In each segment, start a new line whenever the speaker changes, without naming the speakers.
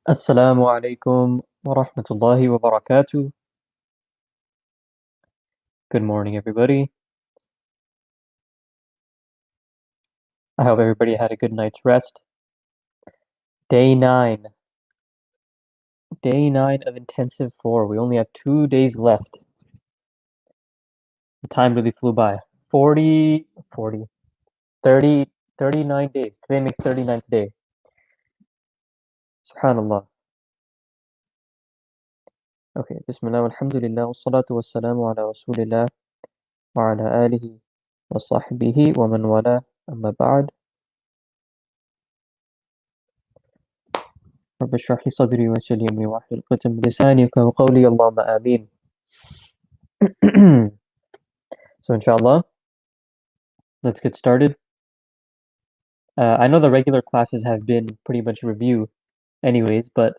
Assalamu alaikum wa rahmatullahi wa barakatuh. Good morning, everybody. I hope everybody had a good night's rest. Day 9. Day 9 of Intensive 4. We only have 2 days left. The time really flew by. 39 days. Today makes 39th day. Subhanallah. Okay, Bismillah, alhamdulillah, wassalatu wassalamu ala rasulillah wa ala alihi wa sahbihi wa man wala, amma ba'd. رب اشرح لي صدري ويسر لي أمري واحلل عقدة من لساني يفقهوا قولي اللهم آمين. So inshallah, let's get started. I know the regular classes have been pretty much review anyways, but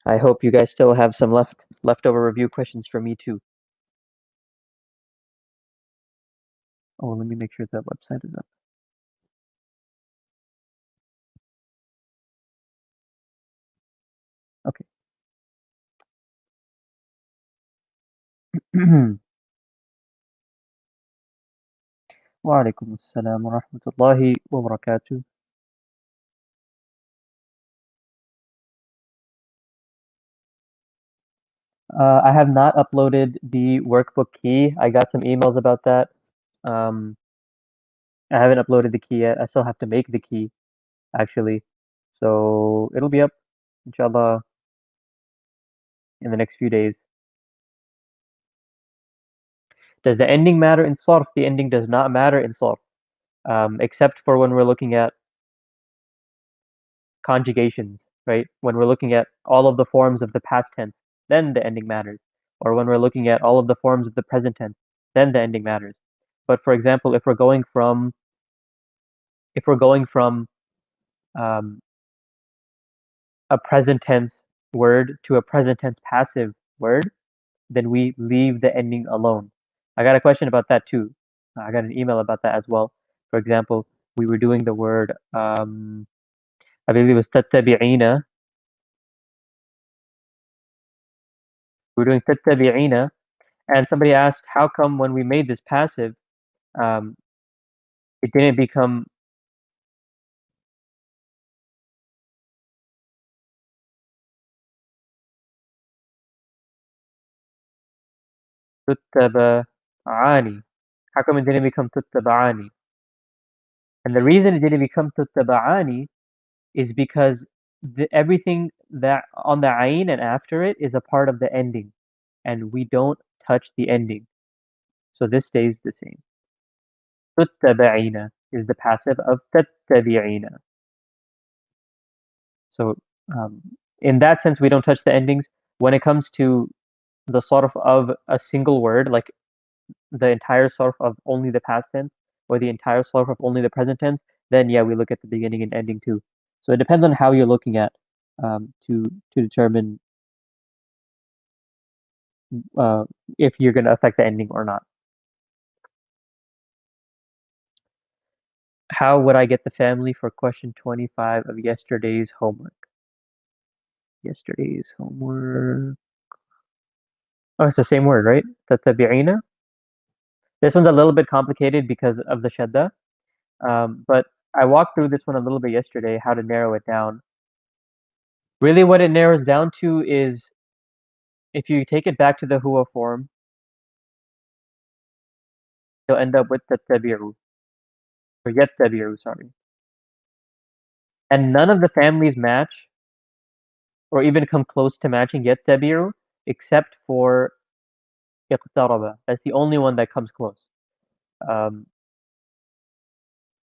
I hope you guys still have some leftover review questions for me too. Oh, let me make sure that website is up. Okay. Wa alaikum assalam wa rahmatullahi wa barakatuh. I have not uploaded the workbook key. I got some emails about that. I haven't uploaded the key yet. I still have to make the key, actually. So it'll be up, inshallah, in the next few days. Does the ending matter in sarf? The ending does not matter in sarf, except for when we're looking at conjugations, right? When we're looking at all of the forms of the past tense, then the ending matters. Or when we're looking at all of the forms of the present tense, then the ending matters. But for example, if we're going from um, a present tense word to a present tense passive word, then we leave the ending alone. I got a question about that too. I got an email about that as well. For example, we were doing the word, I believe it was تتبعين. We were doing تتبعين, and somebody asked, how come when we made this passive, um, it didn't become تتبعاني? How come it didn't become تتبعاني? And the reason it didn't become تتبعاني is because everything that on the ayn and after it is a part of the ending, and we don't touch the ending. So this stays the same. تتبعين is the passive of تتبعين. So um, in that sense, we don't touch the endings. When it comes to the sort of a single word, like the entire sort of only the past tense, or the entire sort of only the present tense, then yeah, we look at the beginning and ending too. So it depends on how you're looking at, to determine uh, if you're going to affect the ending or not. How would I get the family for question 25 of yesterday's homework? Yesterday's homework. Oh, it's the same word, right? تتبعين. This one's a little bit complicated because of the shadda, but I walked through this one a little bit yesterday, how to narrow it down. Really, what it narrows down to is if you take it back to the huwa form, you'll end up with tattabi'u, or yattabi'u, sorry. And none of the families match, or even come close to matching yattabi'u, except for iqtaraba. That's the only one that comes close. Um,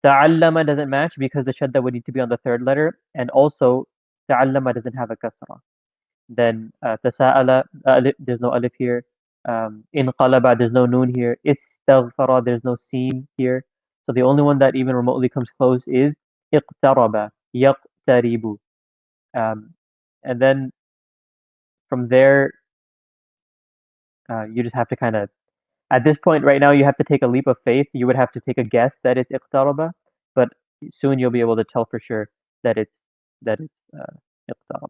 ta'allama doesn't match because the shadda would need to be on the third letter, and also ta'allama doesn't have a kasra. Then tasa'ala, there's no alif here. Inqalaba, there's no noon here. Istaghfara, there's no seen here. So the only one that even remotely comes close is iqtaraba, yaqtaribu. And then from there, you just have to kind of, at this point right now, you have to take a leap of faith. You would have to take a guess that it's iqtaraba, but soon you'll be able to tell for sure that it's اقترب.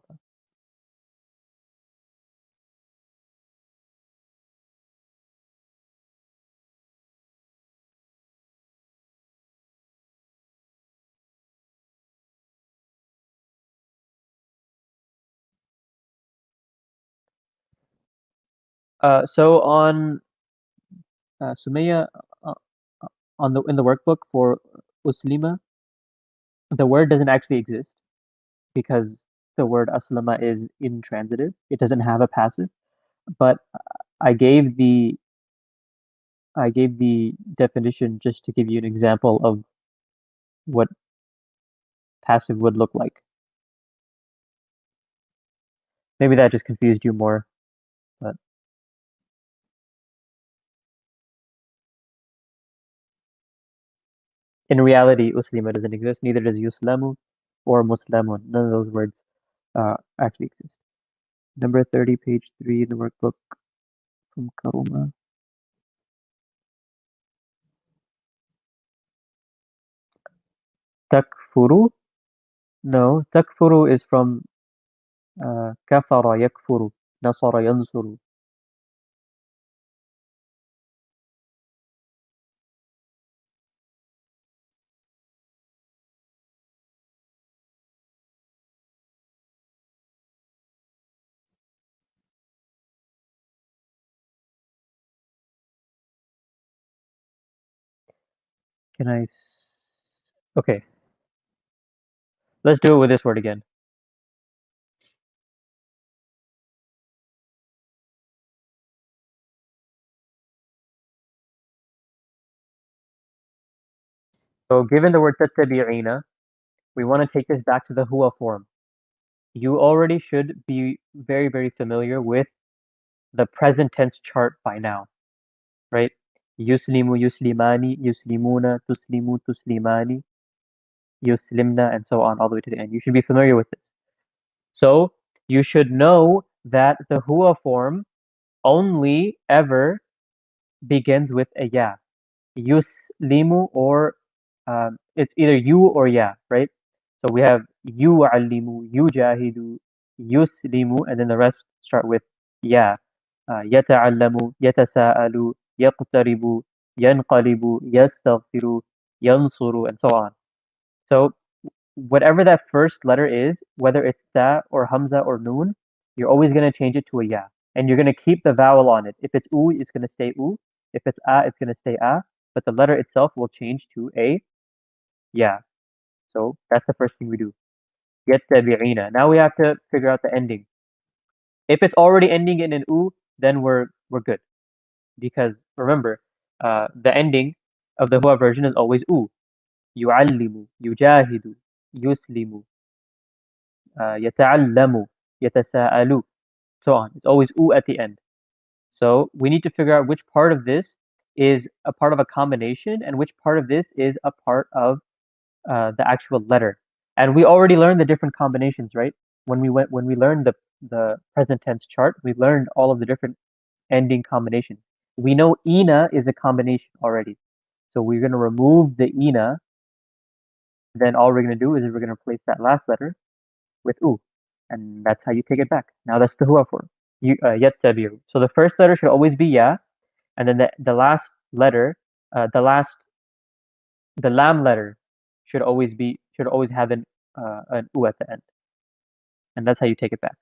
So on Sumaya, uh, on the in the workbook for Uslima, the word doesn't actually exist because the word aslama is intransitive. It doesn't have a passive. But I gave the I gave the definition just to give you an example of what passive would look like. Maybe that just confused you more, but in reality, Uslima doesn't exist. Neither does Yuslamu or Muslamun. None of those words actually exist. Number 30, page 3 in the workbook from Karuma. Takfuru? No, takfuru is from kafara yakfuru, nasara yansuru. Can I? Okay, let's do it with this word again. So, given the word tattabi'ina, we want to take this back to the huwa form. You already should be very, very familiar with the present tense chart by now, right? Yuslimu, yuslimani, yuslimuna, tuslimu, tuslimani, yuslimna, and so on, all the way to the end. You should be familiar with this. So you should know that the huwa form only ever begins with a ya. Yuslimu or it's either you or ya, right? So we have yu'allimu, yujahidu, yuslimu, and then the rest start with ya. يتعلم, يتساءل, يقترب, ينقلب, يستغفر, ينصر, and so on. So whatever that first letter is, whether it's ta or hamza or noon, you're always going to change it to a ya. And you're going to keep the vowel on it. If it's u, it's going to stay u. If it's a, it's going to stay a. But the letter itself will change to a ya. So that's the first thing we do. يَتَّبِعِينَ. Now we have to figure out the ending. If it's already ending in an u, then we're good. Because remember, the ending of the Hua version is always u. يُعَلِّمُ, يُجَاهِدُ, يُسْلِمُ, يَتَعَلَّمُ, يَتَسَاءَلُ, so on. It's always u at the end. So we need to figure out which part of this is a part of a combination and which part of this is a part of the actual letter. And we already learned the different combinations, right? When we learned the present tense chart, we learned all of the different ending combinations. We know ina is a combination already. So we're going to remove the ina. Then all we're going to do is we're going to replace that last letter with u. And that's how you take it back. Now that's the huwa form. Yattabi'u. So the first letter should always be ya, and then the last letter, the lam letter should always have an u at the end, and that's how you take it back.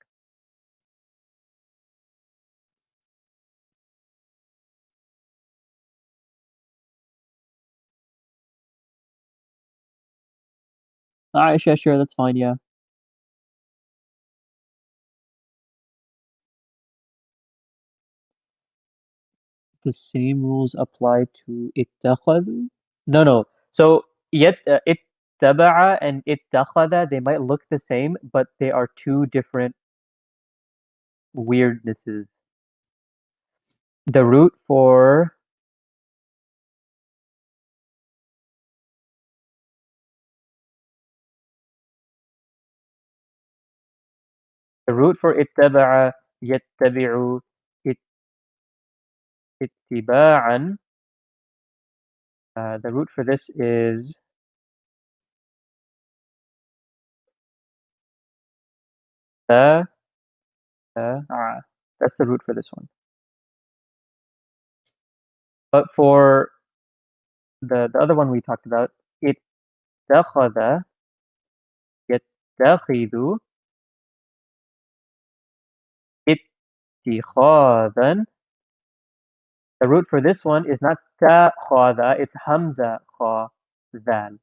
Alright, sure, that's fine, yeah. The same rules apply to ittakhadhu? No. So yet ittaba'a and ittakhadha, they might look the same, but they are two different weirdnesses. The root for ittaba'a yattabi'u ittiba'an. The root for this is Ta, ah. That's the root for this one. But for the other one we talked about, ittakhadha, yattakhidhu, ittikhadan. The root for this one is not ta khada, it's hamza kha zal.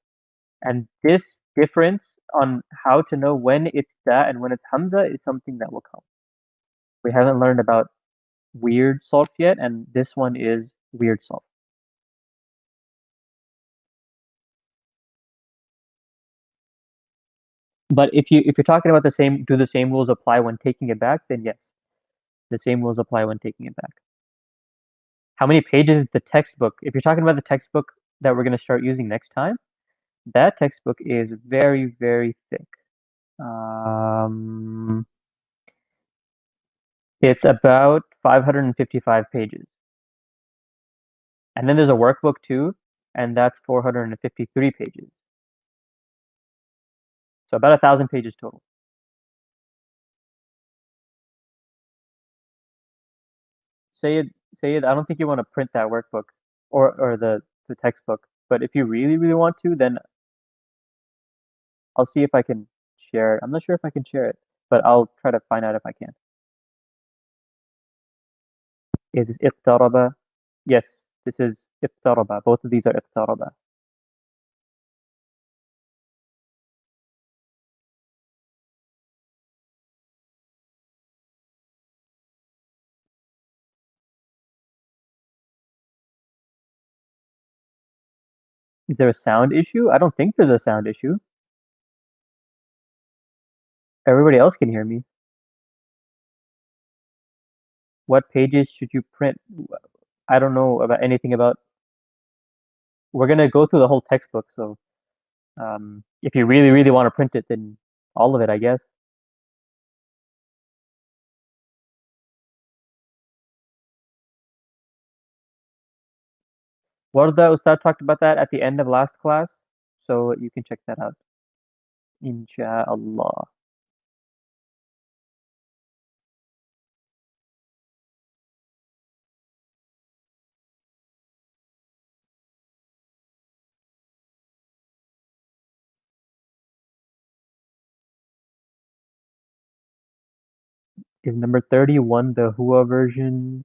And this difference on how to know when it's ta and when it's hamza is something that will come. We haven't learned about weird solf yet, and this one is weird solf. But if you're talking about do the same rules apply when taking it back? Then yes, the same rules apply when taking it back. How many pages is the textbook? If you're talking about the textbook that we're going to start using next time, that textbook is very, very thick. Um, it's about 555 pages. And then there's a workbook too, and that's 453 pages. So about 1,000 pages total. Say it. I don't think you want to print that workbook or the textbook. But if you really, really want to, then I'll see if I can share it. I'm not sure if I can share it, but I'll try to find out if I can. Is this iqtaraba? Yes, this is iqtaraba. Both of these are iqtaraba. Is there a sound issue? I don't think there's a sound issue. Everybody else can hear me. What pages should you print? I don't know about anything about. We're gonna go through the whole textbook, so if you really, really want to print it, then all of it, I guess. Warda Ustad talked about that at the end of last class, so you can check that out. Insha'Allah. Is number 31 the Hua version?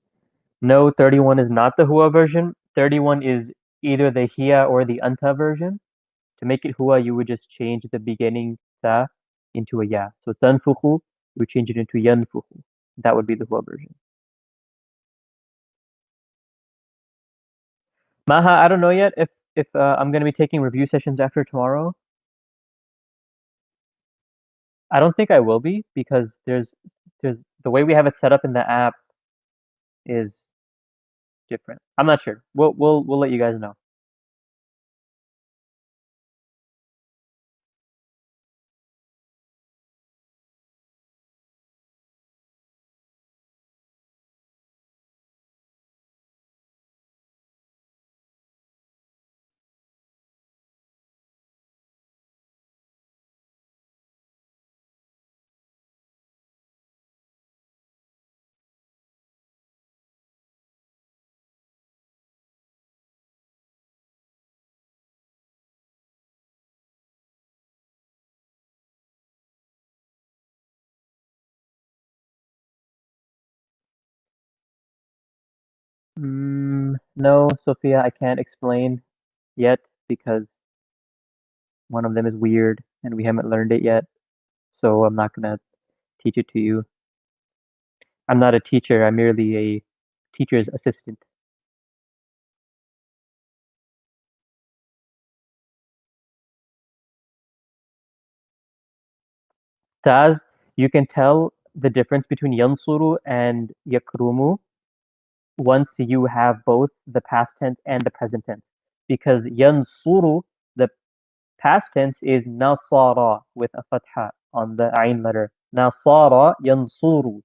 No, 31 is not the Hua version. 31 is either the Hia or the Anta version. To make it Hua, you would just change the beginning Ta into a Ya. So Tanfuhu, we change it into Yanfuhu. That would be the Hua version. Maha, I don't know yet if I'm going to be taking review sessions after tomorrow. I don't think I will be because there's the way we have it set up in the app is different. I'm not sure. We'll let you guys know. No, Sophia, I can't explain yet because one of them is weird and we haven't learned it yet. So I'm not gonna teach it to you. I'm not a teacher. I'm merely a teacher's assistant. Taz, you can tell the difference between yansuru and yakrumu once you have both the past tense and the present tense. Because yansuru, the past tense is nasara with a fatha on the ain letter. Nasara yansuru.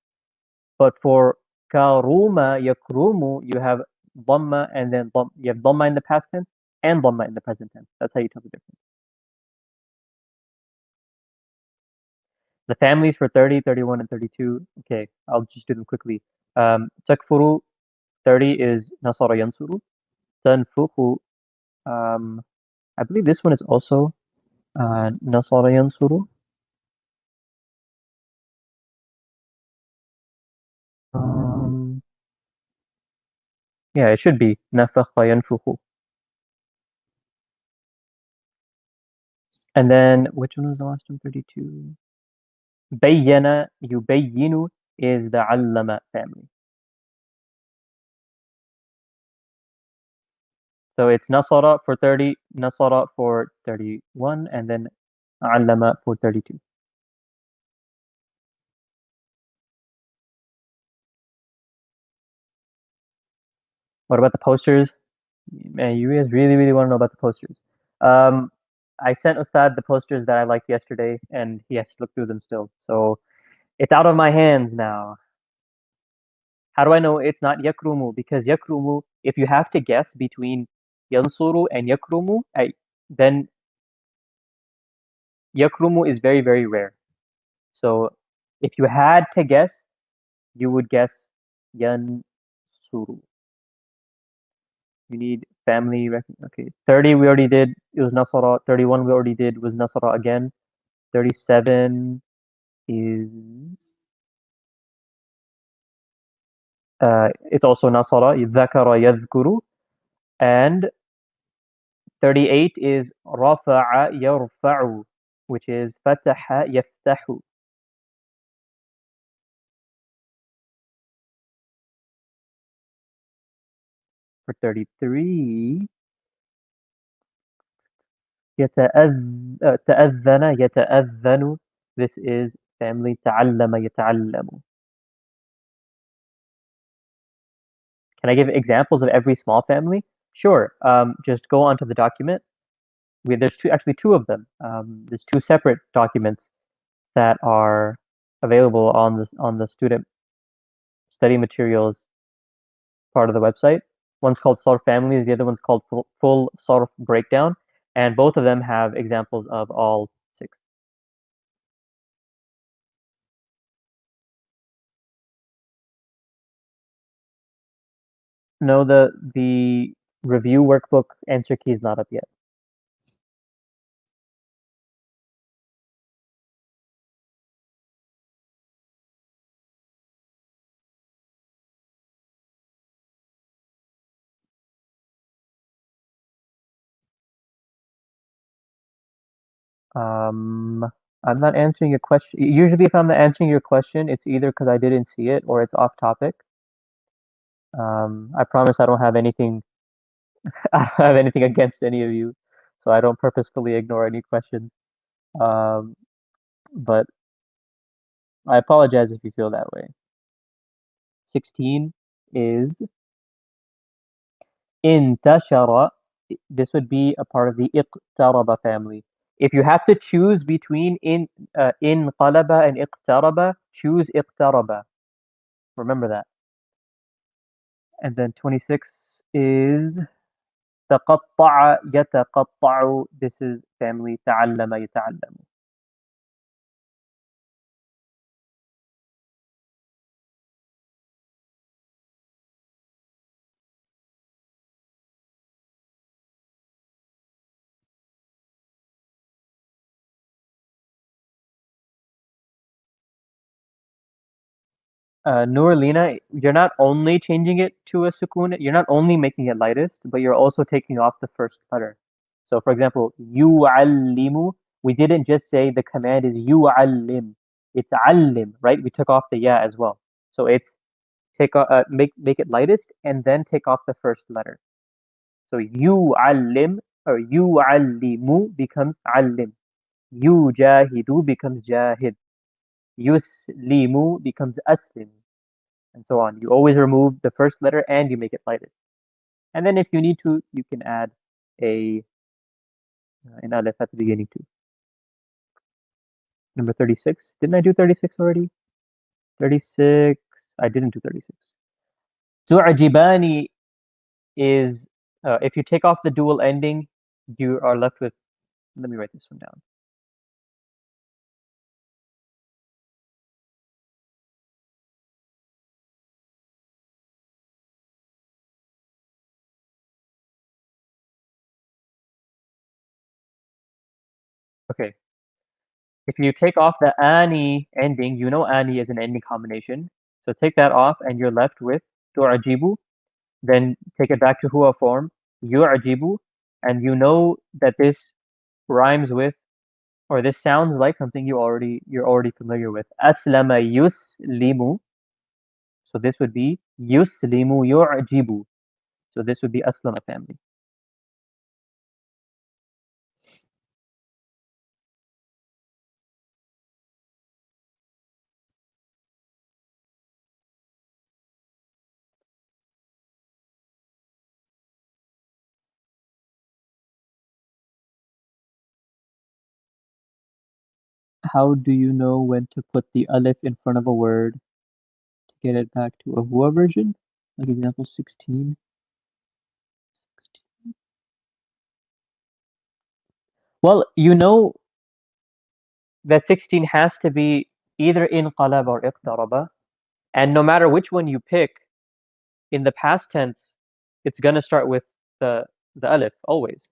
But for karuma yakrumu, you have dhamma and then you have dhamma in the past tense and dhamma in the present tense. That's how you tell the difference. The families for 30, 31, and 32. Okay, I'll just do them quickly. Takfuru, 30 is Nasara Yansuru. Tanfuku, um, I believe this one is also Nasara Yansuru. Um, yeah, it should be Nafakha Yanfuku. And then, which one was the last one? 32. Bayyana, Yubayyinu is the Allama family. So it's Nasara for 30, Nasara for 31, and then Allama for 32. What about the posters? Man, you guys really, really want to know about the posters. Um, I sent Ustadh the posters that I liked yesterday, and he has to look through them still. So it's out of my hands now. How do I know it's not Yakrumu? Because Yakrumu, if you have to guess between Yansuru and Yakrumu, then Yakrumu is very, very rare. So if you had to guess, you would guess Yansuru. You need family okay. 30 we already did. It was Nasara. 31 we already did was Nasara again. 37 is it's also Nasara. Dhakara yadhkuru. And 38 is Rafa'a yarfa'u, which is Fataha yaftahu. For 33, تأذن يتأذن. This is family تعلم يتعلم. Can I give examples of every small family? Sure. Just go onto the document. There's actually two of them. There's two separate documents that are available on the student study materials part of the website. One's called Sarf Families, the other one's called Full Sarf Breakdown, and both of them have examples of all six. No, the review workbook answer key is not up yet. Um, I'm not answering your question. Usually, if I'm not answering your question, it's either because I didn't see it or it's off topic. I promise I don't have anything. I don't have anything against any of you, so I don't purposefully ignore any questions. Um, but I apologize if you feel that way. 16 is intashara. This would be a part of the iqtaraba family. If you have to choose between in qalaba and iqtaraba, choose iqtaraba. Remember that. And then 26 is تقطع يتقطع. This is family تعلم يتعلم. Noorlina, you're not only changing it to a sukun, you're not only making it lightest, but you're also taking off the first letter. So, for example, yu'allimu, we didn't just say the command is yu'allim. It's allim, right? We took off the ya as well. So it's make it lightest and then take off the first letter. So yu'allim or yu'allimu becomes allim. Yujahidu becomes jahid. Yuslimu becomes aslim, and so on. You always remove the first letter and you make it lightest. And then if you need to, you can add a an alif at the beginning too. Number 36. Didn't I do 36 already? 36. I didn't do 36. Tu'ajibani is if you take off the dual ending, you are left with. Let me write this one down. Okay. If you take off the ani ending, you know ani is an ending combination. So take that off and you're left with tu'ajibu. Then take it back to huwa form, yu'ajibu, and you know that this rhymes with, or this sounds like something you're already familiar with. Aslama yuslimu. So this would be yuslimu yu'ajibu. So this would be aslama family. How do you know when to put the alif in front of a word to get it back to a huwa version? Like example 16. Well, you know that 16 has to be either in qalab or iqtaraba, and no matter which one you pick, in the past tense, it's gonna start with the the alif always.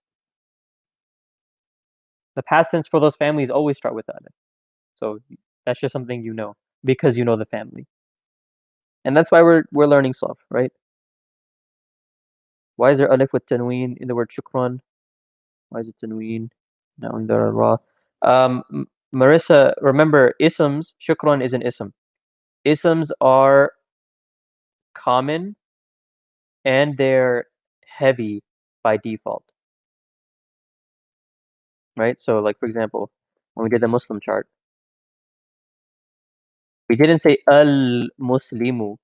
The past tense for those families always start with the alif. So that's just something you know because you know the family, and that's why we're learning Saf, right? Why is there alif with tanween in the word shukran? Why is it tanween? Now in the ra. Marissa, remember isms. Shukran is an ism. Isms are common and they're heavy by default, right? So, like for example, when we did the Muslim chart, we didn't say al muslimu.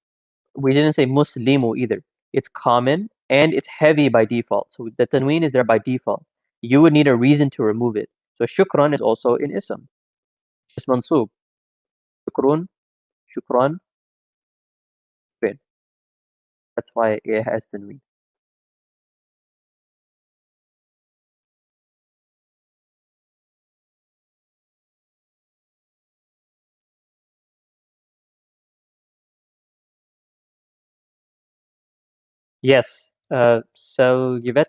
We didn't say muslimu either. It's common and it's heavy by default. So the tanween is there by default. You would need a reason to remove it. So shukran is also in ism. It's mansub. Shukrun, shukran, fi'l. That's why it has tanween. Yes. Seljuvet,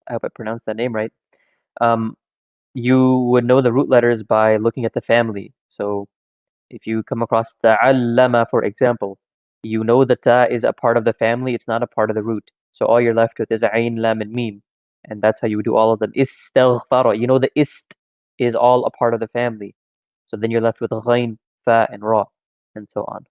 I hope I pronounced that name right. Um, you would know the root letters by looking at the family. So if you come across ta'allama, for example, you know that ta is a part of the family, it's not a part of the root. So all you're left with is ayn, lam, and mim. And that's how you would do all of them. Istaghfara, you know the ist is all a part of the family. So then you're left with ghain, fa, and ra, and so on.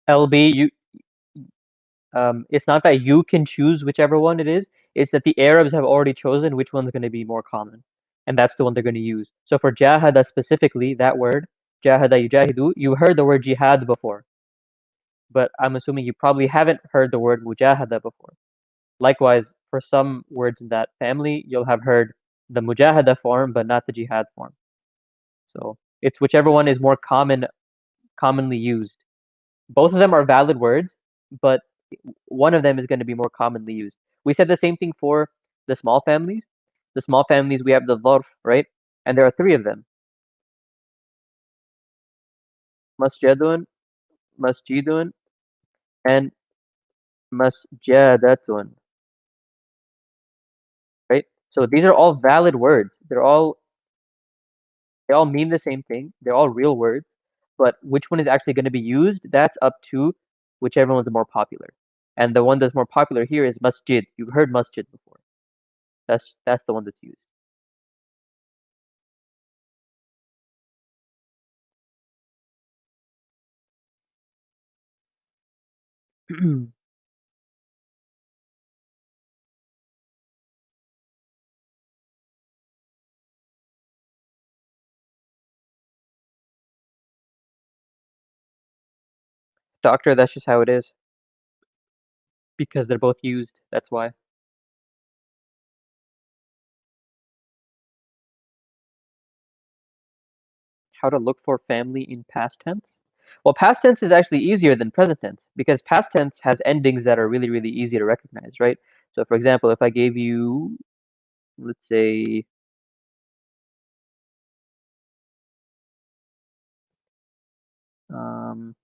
LB, it's not that you can choose whichever one it is, it's that the Arabs have already chosen which one's going to be more common. And that's the one they're going to use. So for jahada specifically, that word, jahada yujahidu, you heard the word jihad before, but I'm assuming you probably haven't heard the word mujahada before. Likewise, for some words in that family, you'll have heard the mujahada form, but not the jihad form. So it's whichever one is more commonly used. Both of them are valid words, but one of them is going to be more commonly used. We said the same thing for the small families. The small families, we have the dharf, right? And there are three of them. Masjidun, masjidun, and masjadatun, right? So these are all valid words. They all mean the same thing. They're all real words. But which one is actually going to be used, that's up to whichever one's more popular. And the one that's more popular here is masjid. You've heard masjid before. That's the one that's used. Doctor, that's just how it is because they're both used. That's why. How to look for family in past tense? Well, past tense is actually easier than present tense because past tense has endings that are really, really easy to recognize, right? So, for example, if I gave you let's say,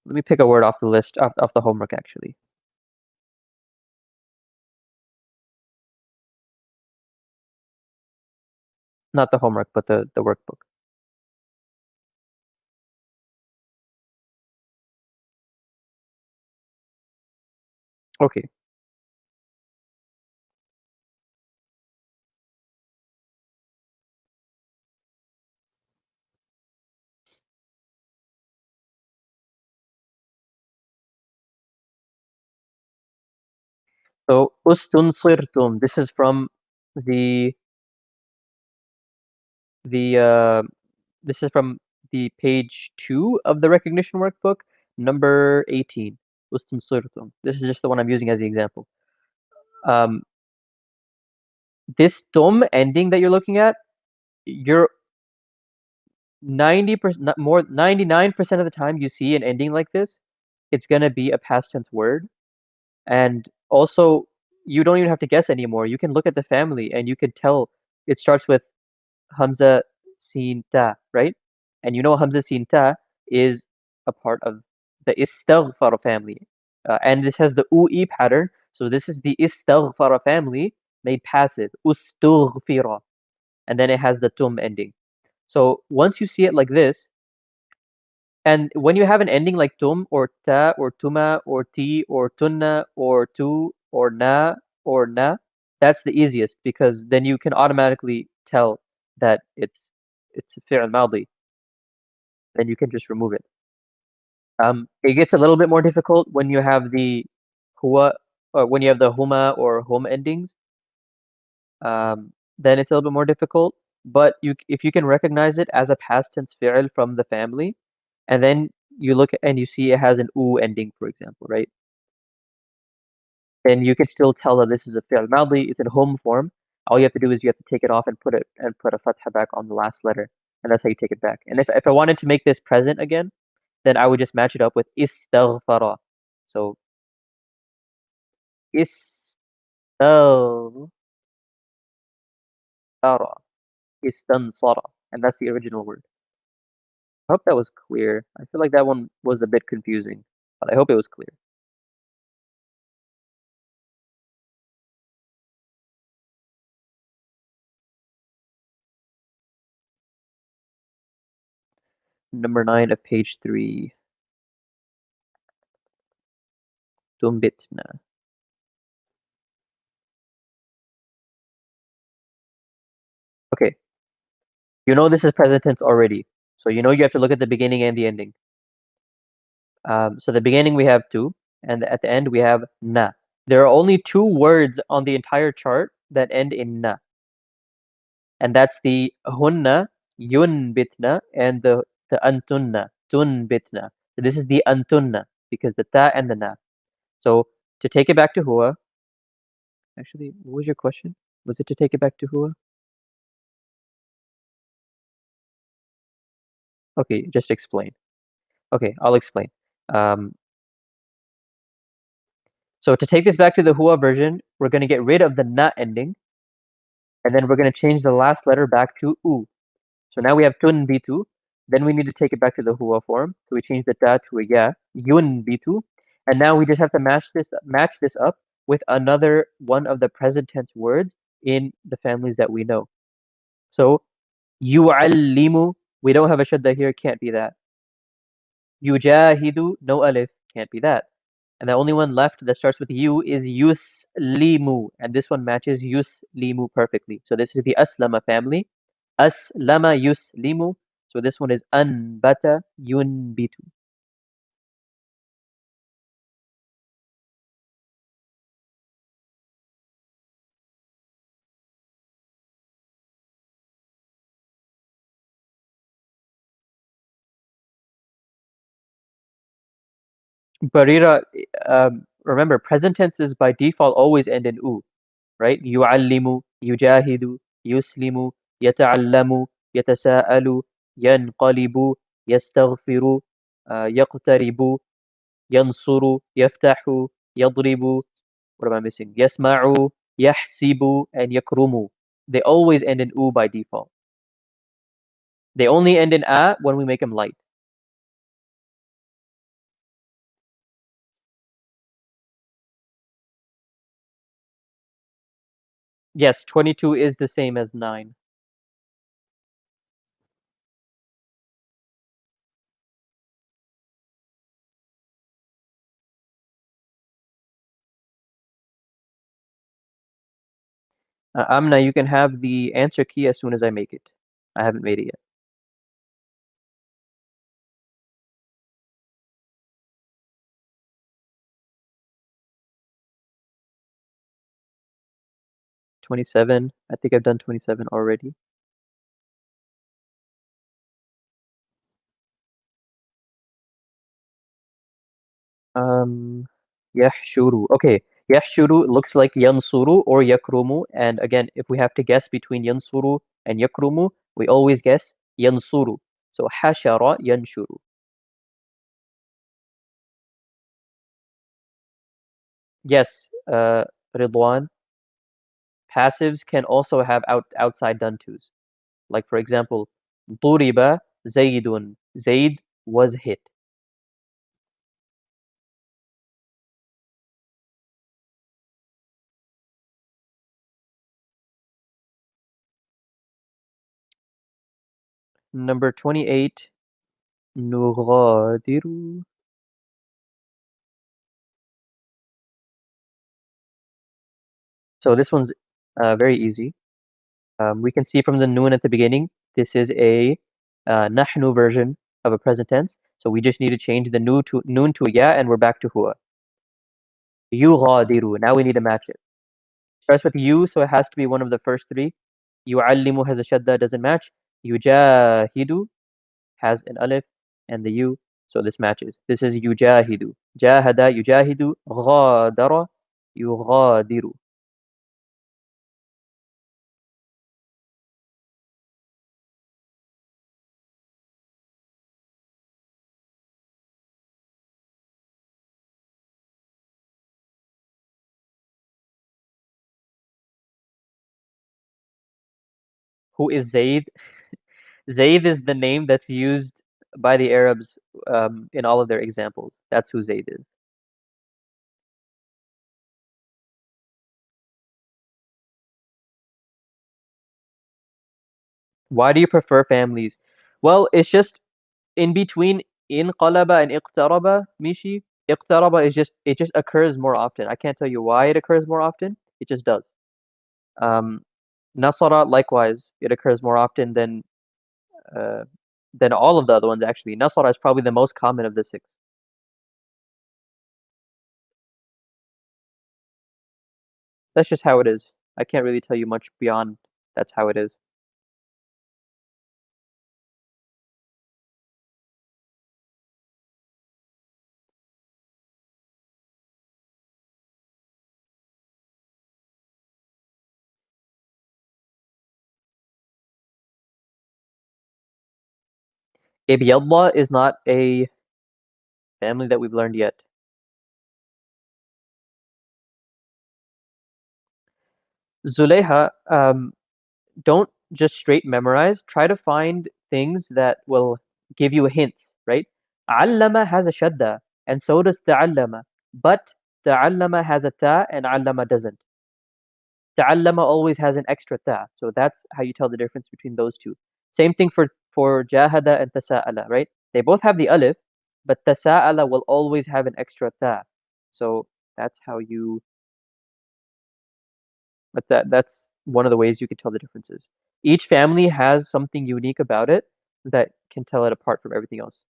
let me pick a word off the list, off the homework actually. Not the homework, but the workbook. Okay. So ustunsirtum. This is from the the this is from the page 2 of the recognition workbook, number 18. Ustunsirtum. This is just the one I'm using as the example. Um, this tum ending that you're looking at, you're 90% more 99% of the time you see an ending like this, it's gonna be a past tense word. And also, you don't even have to guess anymore. You can look at the family and you can tell it starts with Hamza Sin Ta, right? And you know Hamza Sin Ta is a part of the Istaghfar family. And this has the UE pattern. So this is the Istaghfar family made passive. Ustughfira. And then it has the tum ending. So once you see it like this, and when you have an ending like tum or ta or tuma or ti or tunna or tu or na, that's the easiest because then you can automatically tell that it's a fi'l madi. Then you can just remove it. It gets a little bit more difficult when you have the huwa or when you have the huma or hum endings. Then it's a little bit more difficult. But if you can recognize it as a past tense fi'l from the family, and then you look and you see it has an u ending, for example, right? Then you can still tell that this is a fi'l madi. It's in home form. All you have to do is you have to take it off and put a fatha back on the last letter, and that's how you take it back. And if I wanted to make this present again, then I would just match it up with istaghfara. So istaghfara, istansara, and that's the original word. I hope that was clear. I feel like that one was a bit confusing, but I hope it was clear. Number 9 of page 3. Tumbitna. Okay, you know this is present tense already, so you know you have to look at the beginning and the ending. So the beginning we have tu, and at the end we have na. There are only two words on the entire chart that end in na, and that's the hunna, yunbitna, and the antunna, tunbitna. So this is the antunna because the ta and the na. So to take it back to huwa, actually, what was your question? Was it to take it back to huwa? Okay, just explain. Okay, I'll explain. Um, so to take this back to the huwa version, we're going to get rid of the na ending, and then we're going to change the last letter back to u. So now we have tun b2. Then we need to take it back to the huwa form. So we change the ta to a ya, yun b2. And now we just have to match this up with another one of the present tense words in the families that we know. So yu'allimu, we don't have a shadda here, can't be that. Yujahidu, no alif, can't be that. And the only one left that starts with U is yuslimu, and this one matches yuslimu perfectly. So this is the aslama family. Aslama yuslimu. So this one is anbata yunbitu. Barira, remember, present tenses by default always end in u, right? Yu'allimu, yujahidu, yuslimu, yata'allamu, yatasa'alu, yanqalibu, yastaghfiru, yaqtaribu, yansuru, yaftahu, yadribu. What am I missing? Yasma'u, yahsibu, and yakrumu. They always end in U by default. They only end in A when we make them light. Yes, 22 is the same as 9. Amna, you can have the answer key as soon as I make it. I haven't made it yet. 27. I think I've done 27 already. Um, Yahshuru. Okay, Yahshuru looks like Yansuru or Yakrumu. And again, if we have to guess between Yansuru and Yakrumu, we always guess Yansuru. So Hashara Yanshuru. Yes, Ridwan. Passives can also have outside done tos. Like for example, Duriba Zaidun. Zaid was hit. Number 28, Nughadiru. So this one's very easy. We can see from the noon at the beginning, this is a nahnu version of a present tense. So we just need to change the noon to a ya, and we're back to huwa. Yughadiru. Now we need to match it. Starts with you, so it has to be one of the first three. Yu'allimu has a shadda, doesn't match. Yujahidu has an alif and the u, so this matches. This is yujahidu. Jahada yujahidu. Ghadara yughadiru. Who is Zayd? Zayd is the name that's used by the Arabs in all of their examples. That's who Zayd is. Why do you prefer families? Well, it's just in between inqalaba and iqtaraba, Mishi. Iqtaraba is just it just occurs more often. I can't tell you why it occurs more often. It just does. Um, Nasara, likewise, it occurs more often uh, than all of the other ones. Actually, Nasara is probably the most common of the six. That's just how it is. I can't really tell you much beyond. That's how it is. Ibyadlah is not a family that we've learned yet. Zuleha, don't just straight memorize. Try to find things that will give you a hint, right? Allama has a shadda, and so does ta'allama. But ta'allama has a ta, and allama doesn't. Ta'allama always has an extra ta, so that's how you tell the difference between those two. Same thing for jahada and tasa'ala, right? They both have the alif, but tasa'ala will always have an extra ta. So that's how you But that's one of the ways you can tell the differences. Each family has something unique about it that can tell it apart from everything else.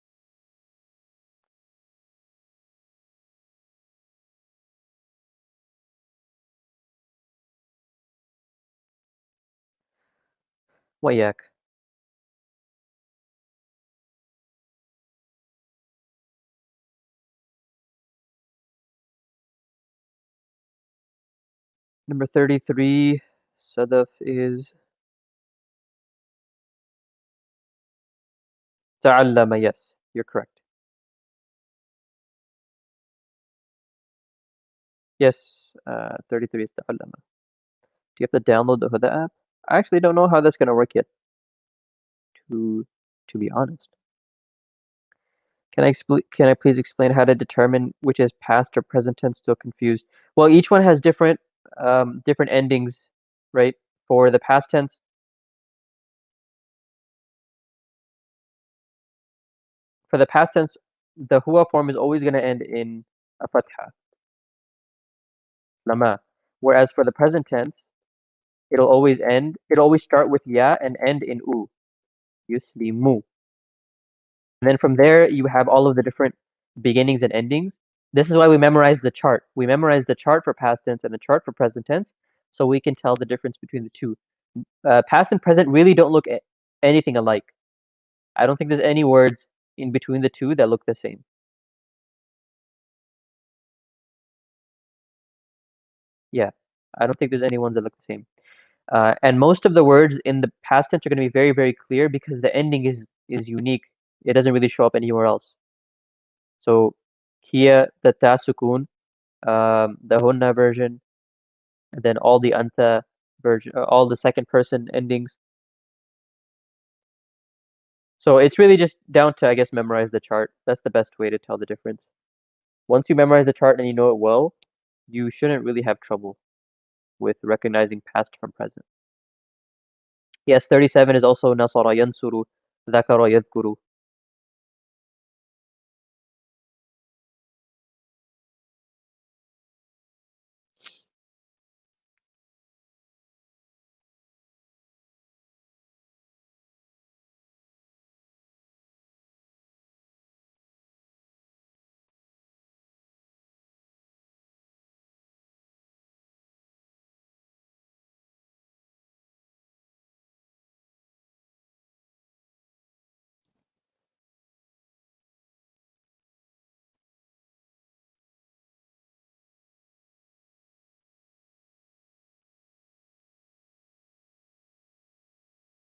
Wayak. Number 33, Sadaf is Ta'allama. Yes, you're correct. Yes, 33 is Ta'allama. Do you have to download the Huda app? I actually don't know how that's gonna work yet. To to be honest, can I please explain how to determine which is past or present tense? Still confused. Well, each one has different endings, right? For the past tense, the huwa form is always gonna end in a fatha, lama. Whereas for the present tense, it'll always start with ya and end in u, yuslimu. And then from there, you have all of the different beginnings and endings. This is why we memorize the chart. We memorize the chart for past tense and the chart for present tense, so we can tell the difference between the two. Past and present really don't look anything alike. I don't think there's any words in between the two that look the same. Yeah, I don't think there's any ones that look the same. And most of the words in the past tense are going to be very, very clear because the ending is unique. It doesn't really show up anywhere else. So here, the ta sukun, the hunna version, and then all the anta version, all the second person endings. So it's really just down to, I guess, memorize the chart. That's the best way to tell the difference. Once you memorize the chart and you know it well, you shouldn't really have trouble with recognizing past from present. Yes, 37 is also nasara yansuru, dhakara yadhkuru.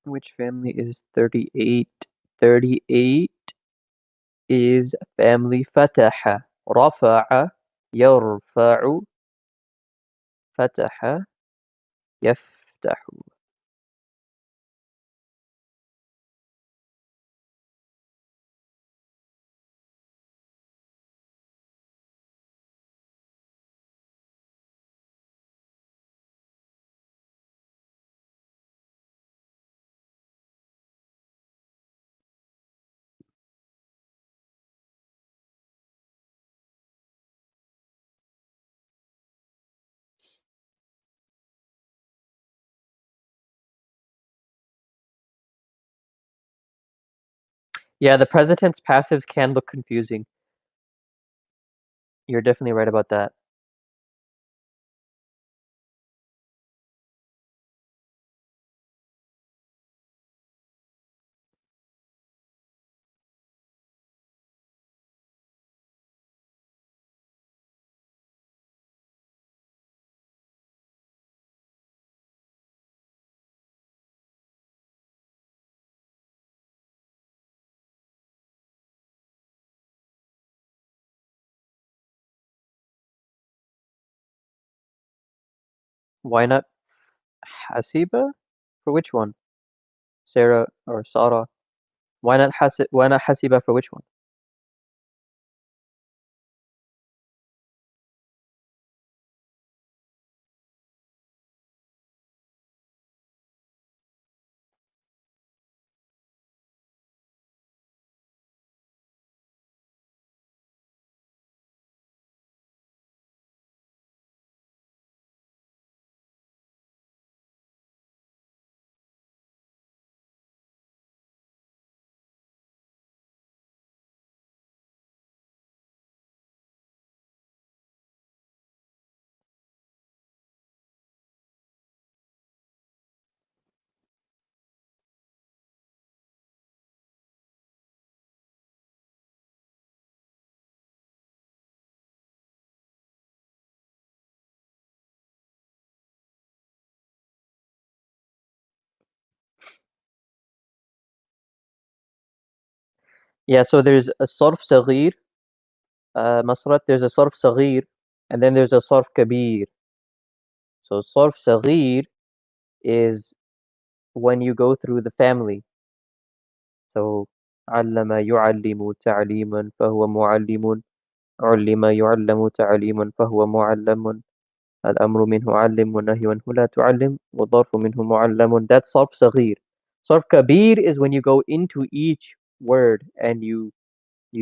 Which family is 38? 38 is family fataha. Rafa'a, yarfa'u, fataha, yaftahu. Yeah, the present tense passives can look confusing. You're definitely right about that. Why not hasiba? For which one? Sarah or Sarah? Why not hasiba for which one? Yeah, so there's a sarf saghir, masrat, there's a sarf saghir, and then there's a sarf kabir. So sarf saghir is when you go through the family. So علم يعلم تعليما فهو معلم علم يعلم تعليما فهو معلم الأمر منه علم والنهي عنه لا تعلم والظرف منه معلم. That's صرف صغير. صرف كبير is when you go into each word and you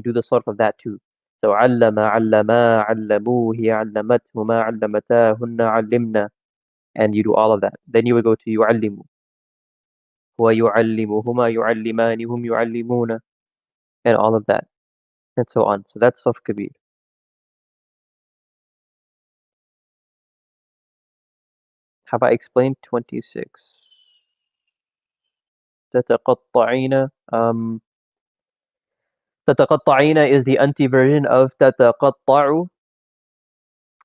do the صرف of that too. So علم علما علموه علمتهما علمتاهن علمنا, and you do all of that. Then you would go to يعلم ويعلمهما يعلمان هم يعلمون, and all of that, and so on. So that's صرف كبير. Have I explained 26? تتقطعين. تتقطعين is the anti version of تتقطع,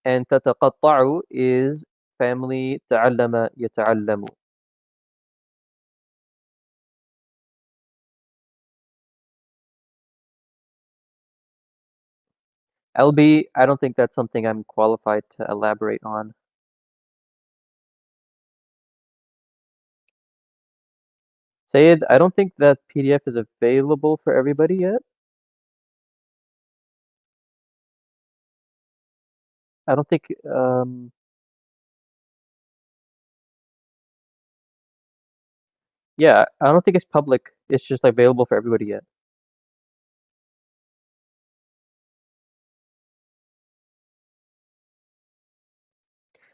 and تتقطع is family تعلم يتعلم. LB, I don't think that's something I'm qualified to elaborate on. Sayed, I don't think that PDF is available for everybody yet. I don't think, yeah, I don't think it's public. It's just available for everybody yet.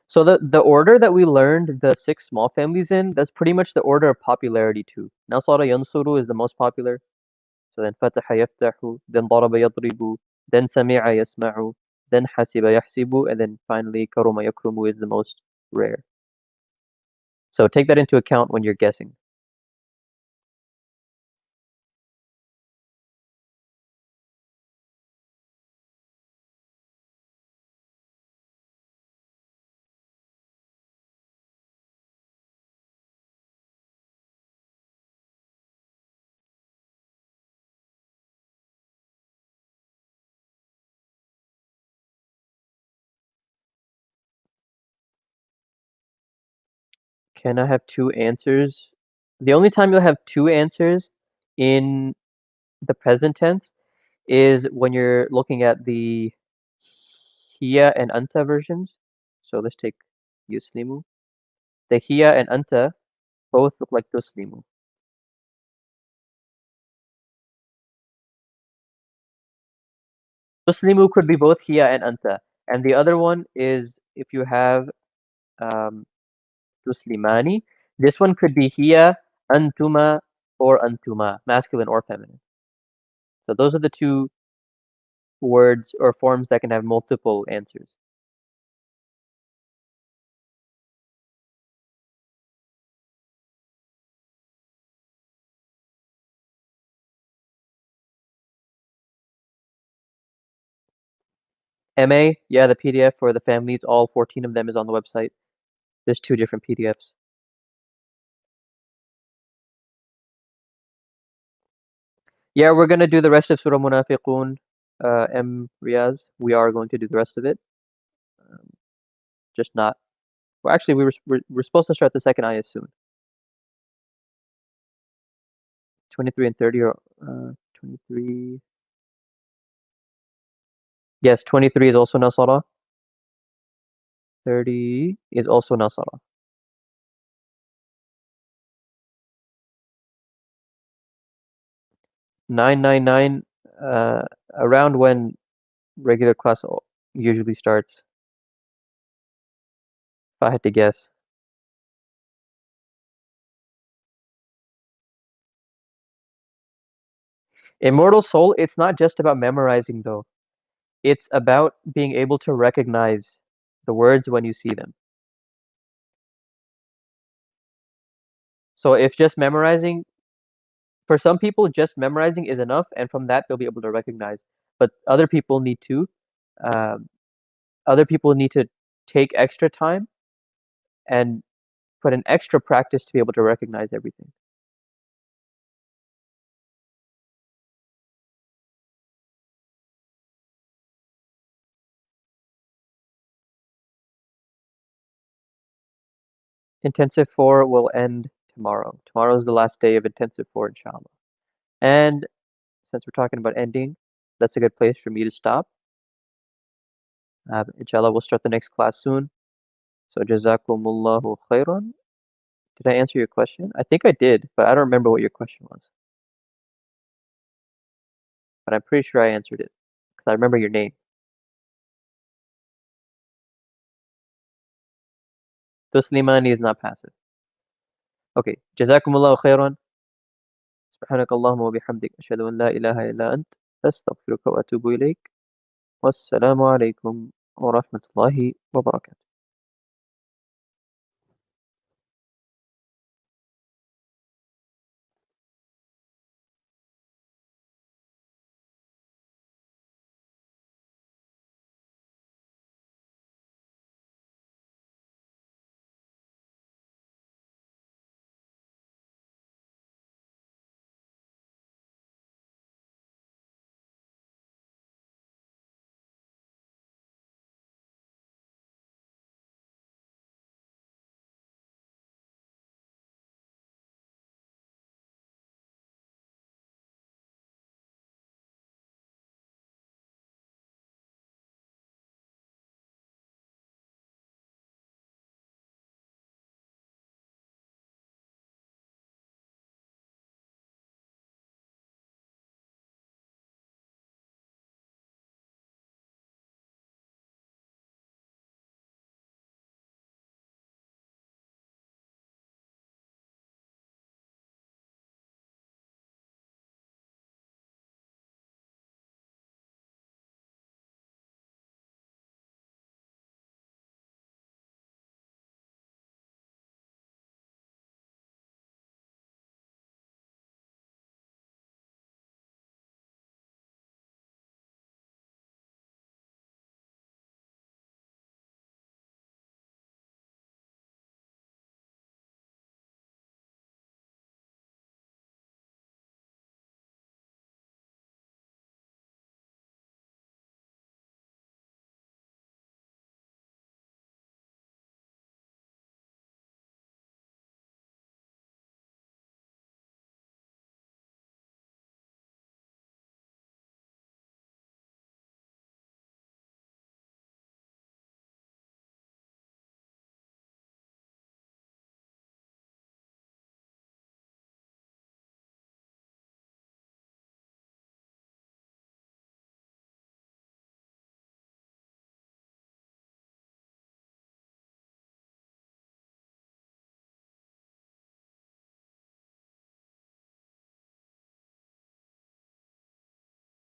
So the order that we learned the six small families in, that's pretty much the order of popularity too. Nasara yansuru is the most popular. So then فتح يفتح, then ضرب يضرب, then سمع يسمع, then حسب يحسب, and then finally كرم يكرم is the most rare. So take that into account when you're guessing. Can I have two answers? The only time you'll have two answers in the present tense is when you're looking at the hiya and anta versions. So let's take yuslimu. The hiya and anta both look like tuslimu. Tuslimu could be both hiya and anta. And the other one is if you have um, tuslimani, this one could be hiya, antuma, or antuma, masculine or feminine. So those are the two words or forms that can have multiple answers. MA, yeah, the PDF for the families, all 14 of them is on the website. There's two different PDFs. Yeah, we're gonna do the rest of Surah Munafiqun, M Riyaz. We are going to do the rest of it. Um, just not. Well, actually, we're supposed to start the second ayah soon. 23 and 30 are 23. Yes, 23 is also Nasara. 30 is also Nasara. 999, around when regular class usually starts, if I had to guess. Immortal Soul, it's not just about memorizing though. It's about being able to recognize the words when you see them. So if just memorizing, for some people, just memorizing is enough, and from that they'll be able to recognize. But um, other people need to take extra time and put in extra practice to be able to recognize everything. Intensive 4 will end tomorrow. Tomorrow is the last day of intensive 4, inshallah. And since we're talking about ending, that's a good place for me to stop. Inshallah, we'll start the next class soon. So, jazakumullahu khairan. Did I answer your question? I think I did, but I don't remember what your question was. But I'm pretty sure I answered it because I remember your name. Tuslimani is not passive. Okay. Jazakumullahu khairan. سبحانك اللهم وبحمدك أشهد أن لا إله إلا أنت أستغفرك وأتوب إليك والسلام عليكم ورحمة الله وبركاته.